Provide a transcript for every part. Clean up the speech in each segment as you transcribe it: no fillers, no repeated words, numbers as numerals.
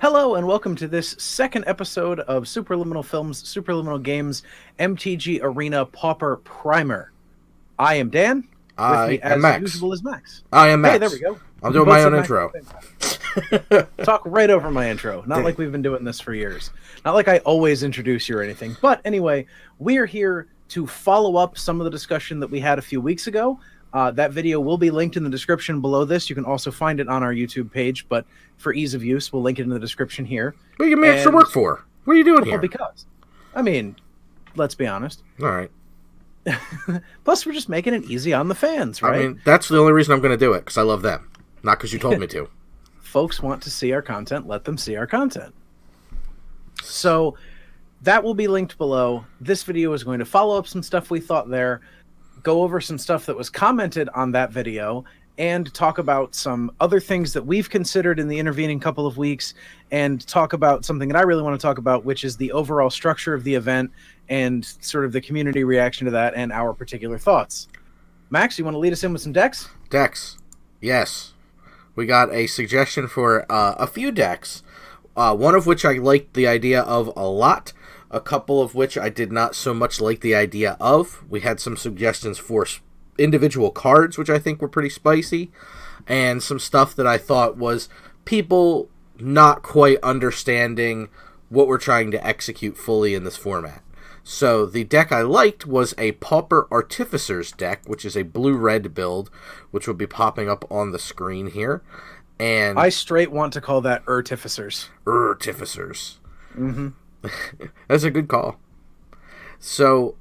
Hello and welcome to this second episode of Supraliminal Films, Supraliminal Games, MTG Arena Pauper Primer. I am Dan. With me, I am as Max. usual, is Max. I am Max. Hey, there we go. I'm We doing both my said own Max intro. at the same time. Talk right over my intro. Not like we've been doing this for years. Not like I always introduce you or anything. But anyway, we are here to follow up some of the discussion that we had a few weeks ago. That video will be linked in the description below this. You can also find it on our YouTube page, but for ease of use, we'll link it in the description here. What are you giving me extra work for? What are you doing here? Well, because, I mean, let's be honest. All right. Plus, we're just making it easy on the fans, right? I mean, that's the only reason I'm going to do it, because I love them. Not because you told me to. Folks want to see our content, let them see our content. So, that will be linked below. This video is going to follow up some stuff we thought there, go over some stuff that was commented on that video, and talk about some other things that we've considered in the intervening couple of weeks, and talk about something that I really want to talk about, which is the overall structure of the event and sort of the community reaction to that and our particular thoughts. Max, you want to lead us in with some decks? Decks. Yes. We got a suggestion for a few decks, one of which I liked the idea of a lot, a couple of which I did not so much like the idea of. We had some suggestions for individual cards, which I think were pretty spicy, and some stuff that I thought was people not quite understanding what we're trying to execute fully in this format. So the deck I liked was a Pauper Artificers deck, which is a blue-red build, which will be popping up on the screen here. And I straight want to call that Artificers. Artificers. Mm-hmm. That's a good call. So,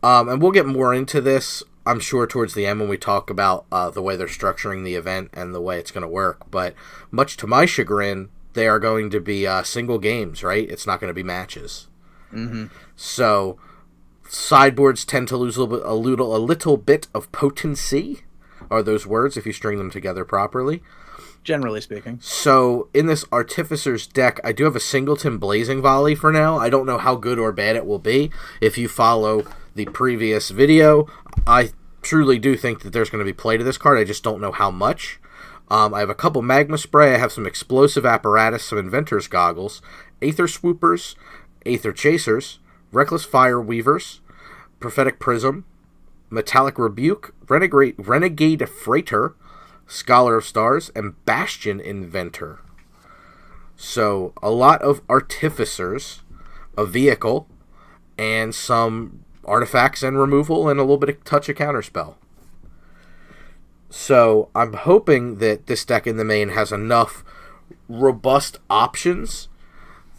and we'll get more into this, I'm sure, towards the end when we talk about the way they're structuring the event and the way it's going to work. But much to my chagrin, they are going to be single games, right? It's not going to be matches. Mm-hmm. So, sideboards tend to lose a little bit of potency, are those words, if you string them together properly. Generally speaking. So, in this Artificer's deck, I do have a Singleton Blazing Volley for now. I don't know how good or bad it will be. If you follow the previous video, I truly do think that there's going to be play to this card. I just don't know how much. I have a couple Magma Spray. I have some Explosive Apparatus, some Inventor's Goggles, Aether Swoopers, Aether Chasers, Reckless Fire Weavers, Prophetic Prism, Metallic Rebuke, Renegade Freighter, Scholar of Stars, and Bastion Inventor. So, a lot of Artificers, a vehicle, and some artifacts and removal, and a little bit of touch of counterspell. So, I'm hoping that this deck in the main has enough robust options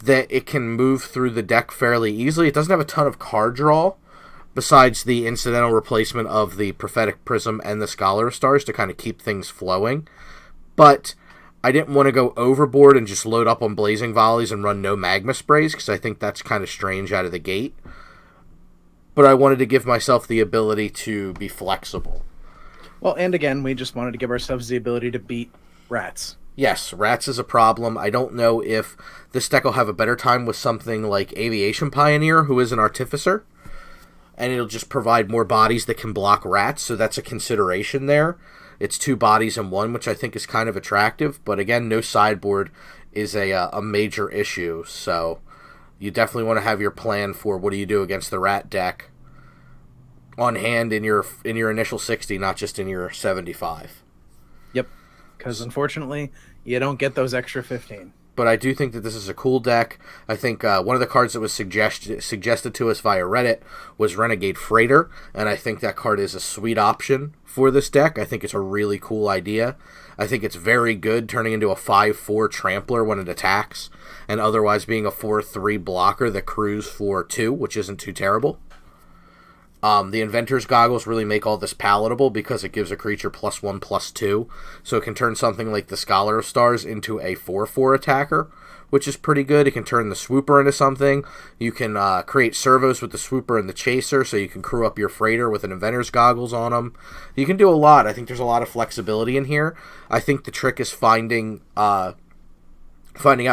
that it can move through the deck fairly easily. It doesn't have a ton of card draw, besides the incidental replacement of the Prophetic Prism and the Scholar of Stars to kind of keep things flowing. But I didn't want to go overboard and just load up on Blazing Volleys and run no Magma Sprays, because I think that's kind of strange out of the gate. But I wanted to give myself the ability to be flexible. Well, and again, we just wanted to give ourselves the ability to beat rats. Yes, rats is a problem. I don't know if this deck will have a better time with something like Aviation Pioneer, who is an Artificer, and it'll just provide more bodies that can block rats, so that's a consideration there. It's 2 bodies in 1, which I think is kind of attractive, but again, no sideboard is a major issue, so you definitely want to have your plan for what do you do against the rat deck on hand in your initial 60, not just in your 75. Yep, because unfortunately, you don't get those extra 15. But I do think that this is a cool deck. I think one of the cards that was suggested to us via Reddit was Renegade Freighter, and I think that card is a sweet option for this deck. I think it's a really cool idea. I think it's very good turning into a 5/4 Trampler when it attacks, and otherwise being a 4/3 blocker that crews for 2, which isn't too terrible. The Inventor's Goggles really make all this palatable because it gives a creature +1/+2, so it can turn something like the Scholar of Stars into a 4/4 attacker, which is pretty good. It can turn the Swooper into something. You can create servos with the Swooper and the Chaser, so you can crew up your Freighter with an Inventor's Goggles on them. You can do a lot. I think there's a lot of flexibility in here. I think the trick is finding out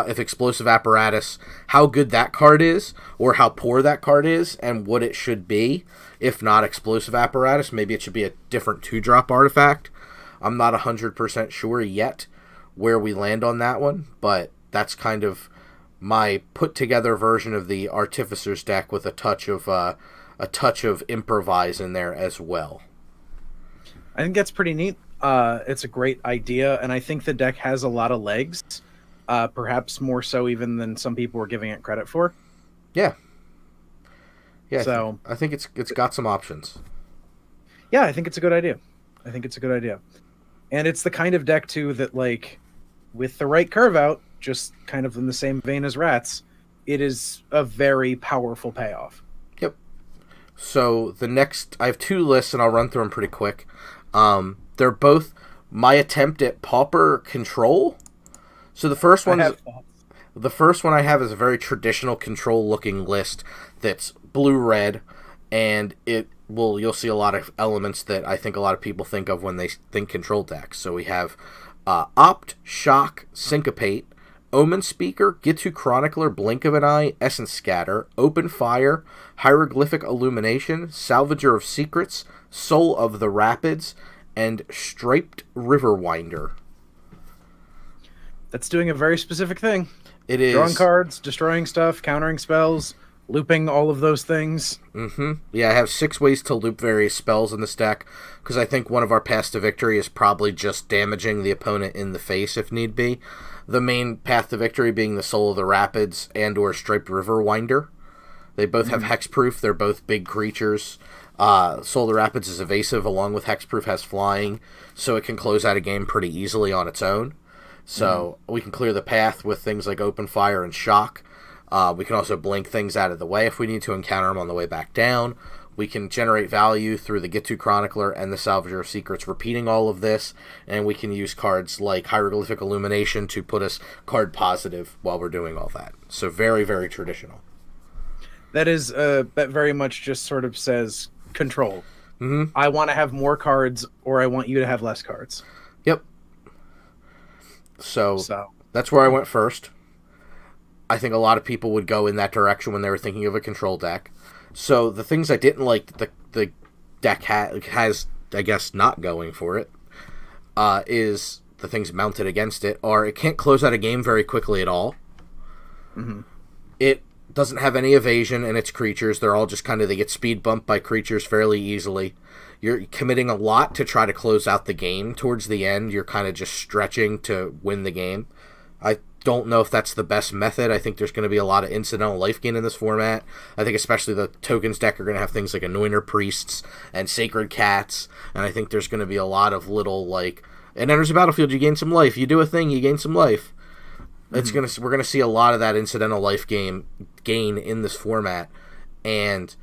if Explosive Apparatus, how good that card is, or how poor that card is, and what it should be. If not Explosive Apparatus, maybe it should be a different 2-drop artifact. I'm not 100% sure yet where we land on that one, but that's kind of my put together version of the Artificer's deck with a touch of improvise in there as well. I think that's pretty neat. It's a great idea, and I think the deck has a lot of legs, perhaps more so even than some people were giving it credit for. Yeah. Yeah, so I think it's got some options. Yeah, I think it's a good idea. And it's the kind of deck too that, like, with the right curve out, just kind of in the same vein as Rats, it is a very powerful payoff. Yep. So the next, I have 2 lists, and I'll run through them pretty quick. They're both my attempt at Pauper control. So the first one I have is a very traditional control looking list that's blue-red, and you'll see a lot of elements that I think a lot of people think of when they think control decks. So we have Opt, Shock, Syncopate, Omen Speaker, Gitu Chronicler, Blink of an Eye, Essence Scatter, Open Fire, Hieroglyphic Illumination, Salvager of Secrets, Soul of the Rapids, and Striped Riverwinder. That's doing a very specific thing. It is. Drawing cards, destroying stuff, countering spells, looping all of those things. Mm-hmm. Yeah, I have 6 ways to loop various spells in this deck, because I think one of our paths to victory is probably just damaging the opponent in the face if need be. The main path to victory being the Soul of the Rapids and or Striped Riverwinder. They both have hexproof. They're both big creatures. Soul of the Rapids is evasive, along with hexproof has flying, so it can close out a game pretty easily on its own. So we can clear the path with things like Open Fire and Shock. We can also blink things out of the way if we need to encounter them on the way back down. We can generate value through the Gitu Chronicler and the Salvager of Secrets, repeating all of this, and we can use cards like Hieroglyphic Illumination to put us card positive while we're doing all that. So very, very traditional. That is, that very much just sort of says control. Mm-hmm. I want to have more cards, or I want you to have less cards. Yep. So that's where I went first. I think a lot of people would go in that direction when they were thinking of a control deck. So the things I didn't like the deck has, I guess, not going for it, is the things mounted against it are it can't close out a game very quickly at all. Mm-hmm. It doesn't have any evasion in its creatures. They're all just they get speed bumped by creatures fairly easily. You're committing a lot to try to close out the game. Towards the end, you're kind of just stretching to win the game. I don't know if that's the best method. I think there's going to be a lot of incidental life gain in this format. I think especially the tokens deck are going to have things like Anointer Priests and Sacred Cats, and I think there's going to be a lot of little, like, it enters the battlefield, you gain some life. You do a thing, you gain some life. Mm-hmm. We're going to see a lot of that incidental life gain in this format, and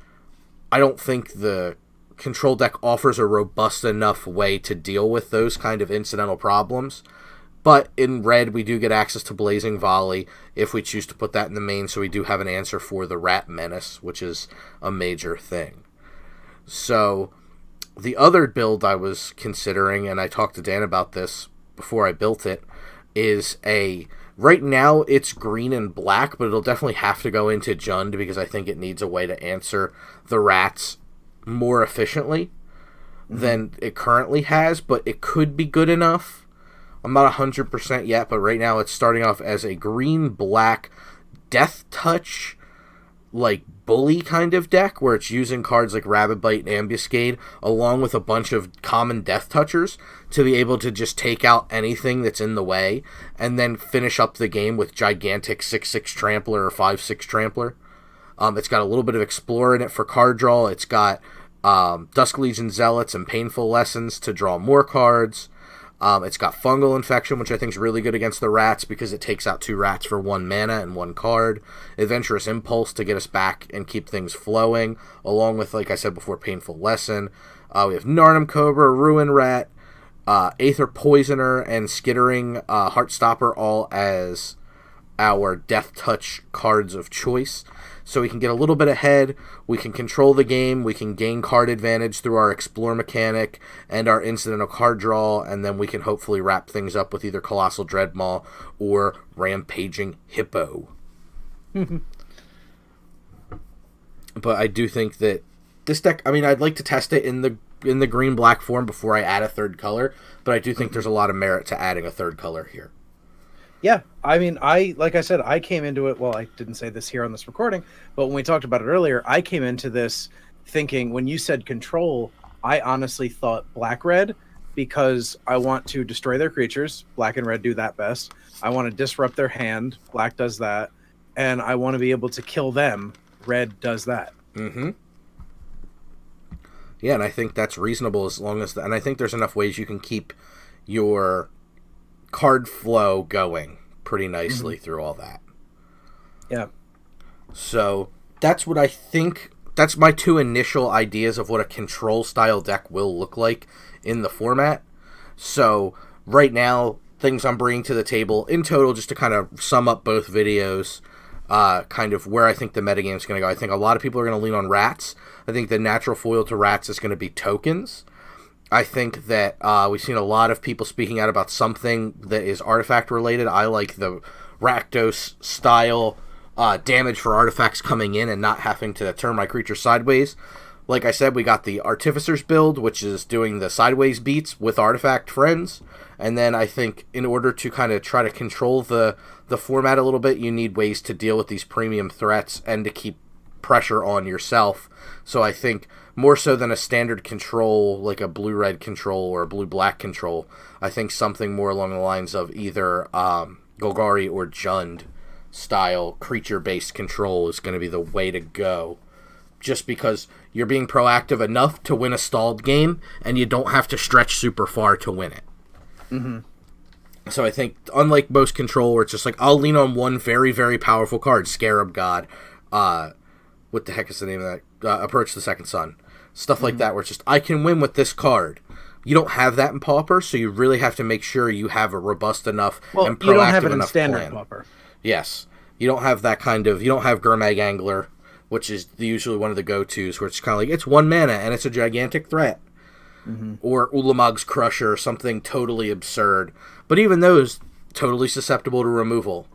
I don't think the control deck offers a robust enough way to deal with those kind of incidental problems. But in red, we do get access to Blazing Volley if we choose to put that in the main, so we do have an answer for the Rat Menace, which is a major thing. So the other build I was considering, and I talked to Dan about this before I built it, is right now it's green and black, but it'll definitely have to go into Jund because I think it needs a way to answer the rats more efficiently than it currently has, but it could be good enough. I'm not 100% yet, but right now it's starting off as a green-black Death Touch, like, bully kind of deck, where it's using cards like Rabid Bite and Ambuscade, along with a bunch of common Death Touchers, to be able to just take out anything that's in the way, and then finish up the game with gigantic 6/6 Trampler or 5/6 Trampler. It's got a little bit of Explorer in it for card draw. It's got Dusk Legion Zealots and Painful Lessons to draw more cards. It's got Fungal Infection, which I think is really good against the rats because it takes out 2 rats for 1 mana and 1 card. Adventurous Impulse to get us back and keep things flowing, along with, like I said before, Painful Lesson. We have Narnum Cobra, Ruin Rat, Aether Poisoner, and Skittering Heartstopper all as our Death Touch cards of choice. So we can get a little bit ahead, we can control the game, we can gain card advantage through our Explore mechanic and our incidental card draw, and then we can hopefully wrap things up with either Colossal Dreadmaw or Rampaging Hippo. But I do think that this deck, I mean, I'd like to test it in the green-black form before I add a third color, but I do think there's a lot of merit to adding a third color here. Yeah, I mean, like I said, I came into it. Well, I didn't say this here on this recording, but when we talked about it earlier, I came into this thinking when you said control, I honestly thought black red because I want to destroy their creatures. Black and red do that best. I want to disrupt their hand. Black does that, and I want to be able to kill them. Red does that. Mm-hmm. Yeah, and I think that's reasonable as long as... and I think there's enough ways you can keep your card flow going pretty nicely through all that. Yeah. So that's what I think. That's my two initial ideas of what a control style deck will look like in the format. So right now, things I'm bringing to the table in total, just to kind of sum up both videos, kind of where I think the metagame is going to go. I think a lot of people are going to lean on rats. I think the natural foil to rats is going to be tokens. I think that we've seen a lot of people speaking out about something that is artifact related. I like the Rakdos style damage for artifacts coming in and not having to turn my creature sideways. Like I said, we got the Artificer's build, which is doing the sideways beats with artifact friends. And then I think in order to kind of try to control the format a little bit, you need ways to deal with these premium threats and to keep pressure on yourself. So I think more so than a standard control, like a blue-red control or a blue-black control, I think something more along the lines of either Golgari or Jund style creature-based control is going to be the way to go. Just because you're being proactive enough to win a stalled game, and you don't have to stretch super far to win it. Mm-hmm. So I think, unlike most control, where it's just like, I'll lean on one very, very powerful card, Scarab God, what the heck is the name of that? Approach the Second Sun. Stuff like that, where it's just, I can win with this card. You don't have that in Pauper, so you really have to make sure you have a robust enough and proactive enough plan. You don't have it in standard Pauper. Yes. You don't have that kind of... you don't have Gurmag Angler, which is usually one of the go-tos, where it's kind of like, it's 1 mana, and it's a gigantic threat. Mm-hmm. Or Ulamog's Crusher, or something totally absurd. But even those, totally susceptible to removal.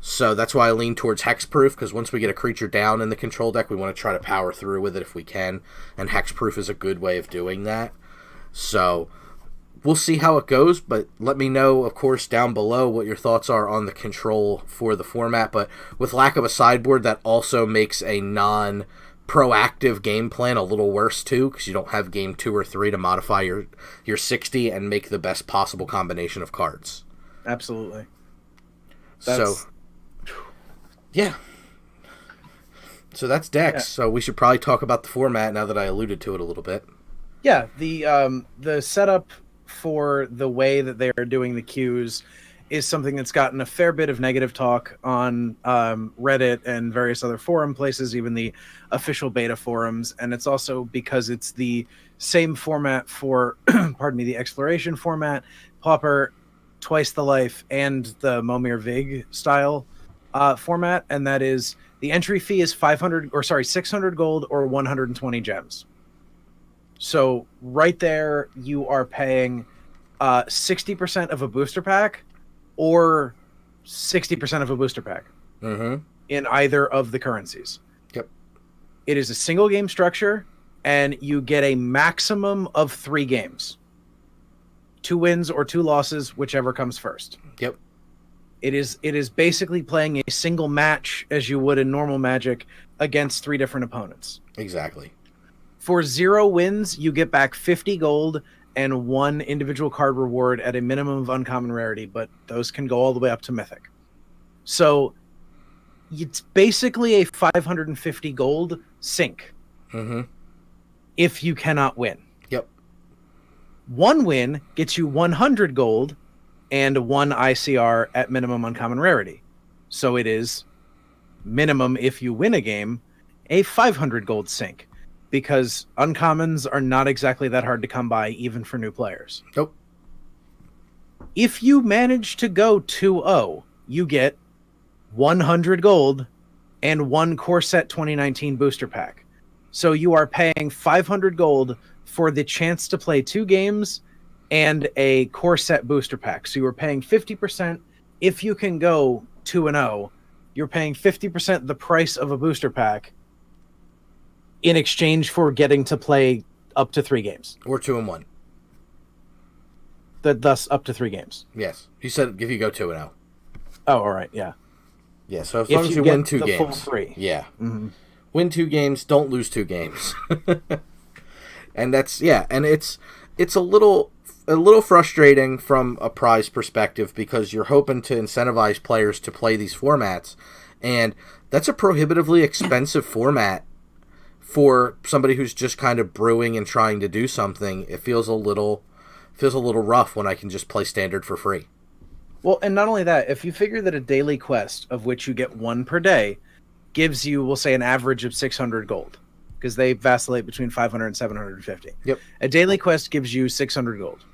So that's why I lean towards Hexproof, because once we get a creature down in the control deck, we want to try to power through with it if we can, and Hexproof is a good way of doing that. So we'll see how it goes, but let me know, of course, down below what your thoughts are on the control for the format. But with lack of a sideboard, that also makes a non-proactive game plan a little worse, too, because you don't have game 2 or 3 to modify your 60 and make the best possible combination of cards. Absolutely. Yeah. So that's decks. Yeah. So we should probably talk about the format now that I alluded to it a little bit. Yeah, the setup for the way that they are doing the queues is something that's gotten a fair bit of negative talk on Reddit and various other forum places, even the official beta forums. And it's also because it's the same format for, pardon me, the exploration format, Pauper, Twice the Life, and the Momir Vig style format. And that is, the entry fee is 600 gold or 120 gems. So right there, you are paying 60% of a booster pack or 60% of a booster pack in either of the currencies. Yep. It is a single game structure, and you get a maximum of 3 games. 2 wins or 2 losses, whichever comes first. Yep. It is basically playing a single match as you would in normal Magic against 3 different opponents. Exactly. For 0 wins, you get back 50 gold and 1 individual card reward at a minimum of uncommon rarity, but those can go all the way up to mythic. So it's basically a 550 gold sink if you cannot win. Yep. 1 win gets you 100 gold and 1 ICR at minimum uncommon rarity. So it is minimum, if you win a game, a 500 gold sink. Because uncommons are not exactly that hard to come by, even for new players. Nope. If you manage to go 2-0, you get 100 gold and 1 Core Set 2019 booster pack. So you are paying 500 gold for the chance to play 2 games and a Core Set booster pack. So you are paying 50%. If you can go 2-0, you're paying 50% the price of a booster pack in exchange for getting to play up to 3 games. Or 2-1. Thus up to 3 games. Yes. He said if you go 2-0. Oh, all right, yeah. Yeah, so as If long as you you get win 2 the games. full free. Yeah. Mm-hmm. Win 2 games, don't lose 2 games. And that's, yeah, and it's a little frustrating from a prize perspective because you're hoping to incentivize players to play these formats, and that's a prohibitively expensive format for somebody who's just kind of brewing and trying to do something. It feels a little rough when I can just play standard for free. Well, and not only that, if you figure that a daily quest, of which you get 1 per day, gives you, we'll say, an average of 600 gold, because they vacillate between 500 and 750. Yep. A daily quest gives you 600 gold.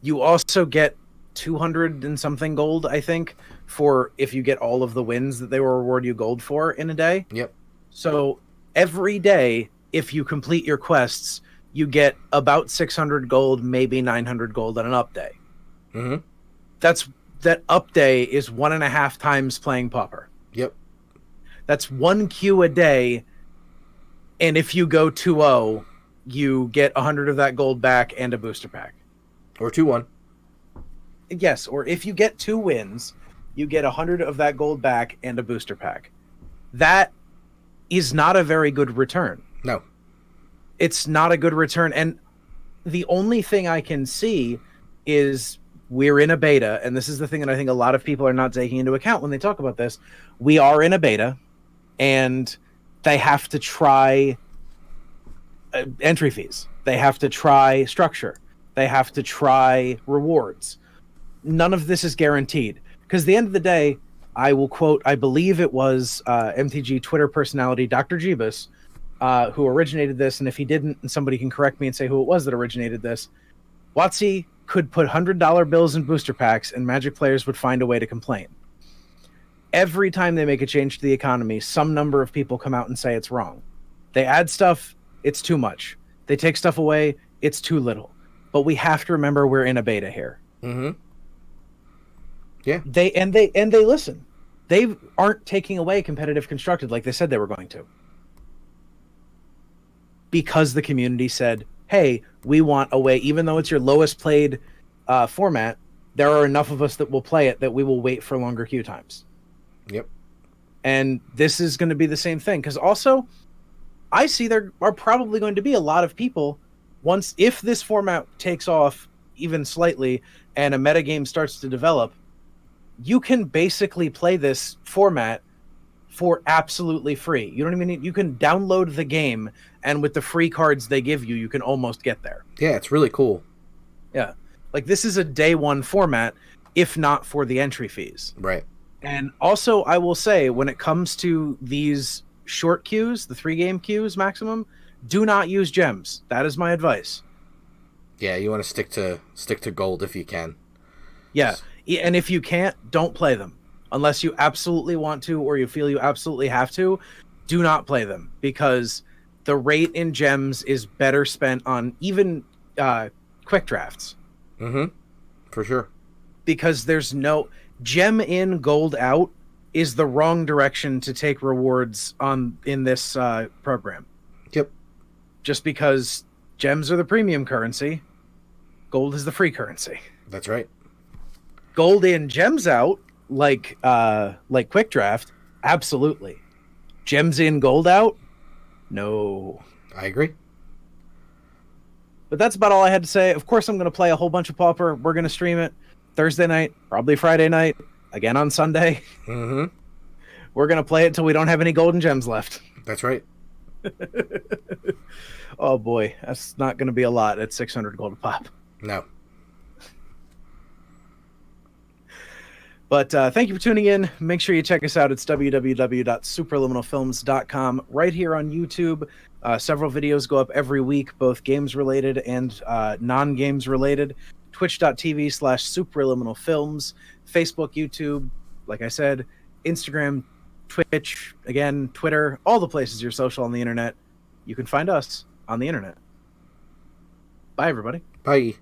You also get 200 and something gold, I think, for if you get all of the wins that they will reward you gold for in a day. Yep. So every day, if you complete your quests, you get about 600 gold, maybe 900 gold on an up day. Mm-hmm. That up day is 1.5 times playing Pauper. Yep. That's 1 queue a day, and if you go 2-0, you get 100 of that gold back and a booster pack. Or 2-1. Yes, or if you get 2 wins, you get 100 of that gold back and a booster pack. That is not a very good return. No. It's not a good return, and the only thing I can see is we're in a beta, and this is the thing that I think a lot of people are not taking into account when they talk about this. We are in a beta, and they have to try entry fees. They have to try structure. They have to try rewards. None of this is guaranteed, because at the end of the day, I will quote, I believe it was MTG Twitter personality Dr. Jeebus, who originated this, and if he didn't, and somebody can correct me and say who it was that originated this, WotC could put $100 bills in booster packs, and Magic players would find a way to complain. Every time they make a change to the economy, some number of people come out and say it's wrong. They add stuff, it's too much. They take stuff away, it's too little. But we have to remember we're in a beta here. Mm-hmm. Yeah. They listen. They aren't taking away competitive constructed like they said they were going to. Because the community said, hey, we want a way, even though it's your lowest played format, there are enough of us that will play it that we will wait for longer queue times. Yep. And this is going to be the same thing. Because also, I see there are probably going to be a lot of people, if this format takes off even slightly and a metagame starts to develop, you can basically play this format for absolutely free. You don't even need, you can download the game, and with the free cards they give you, you can almost get there. Yeah, it's really cool. Yeah. Like, this is a day one format, if not for the entry fees. Right. And also, I will say, when it comes to these short queues, the 3-game queues maximum, do not use gems. That is my advice. Yeah, you want to stick to gold if you can. Yeah. And if you can't, don't play them. Unless you absolutely want to, or you feel you absolutely have to, do not play them, because the rate in gems is better spent on even quick drafts. Mm-hmm. For sure. Because there's no gem in, gold out is the wrong direction to take rewards in this program. Yep. Just because gems are the premium currency, gold is the free currency. That's right. Gold in, gems out, like quick draft, absolutely. Gems in, gold out, no. I agree. But that's about all I had to say. Of course, I'm going to play a whole bunch of Pauper. We're going to stream it Thursday night, probably Friday night, again on Sunday. Mm-hmm. We're going to play it till we don't have any golden gems left. That's right. Oh boy, that's not going to be a lot at 600 gold a pop. No. But thank you for tuning in. Make sure you check us out. It's www.supraliminalfilms.com. Right here on YouTube. Several videos go up every week, both games related and non-games related. Twitch.tv/supraliminalfilms. Facebook, YouTube, like I said, Instagram, Twitch, again, Twitter, all the places you're social on the internet. You can find us on the internet. Bye, everybody. Bye.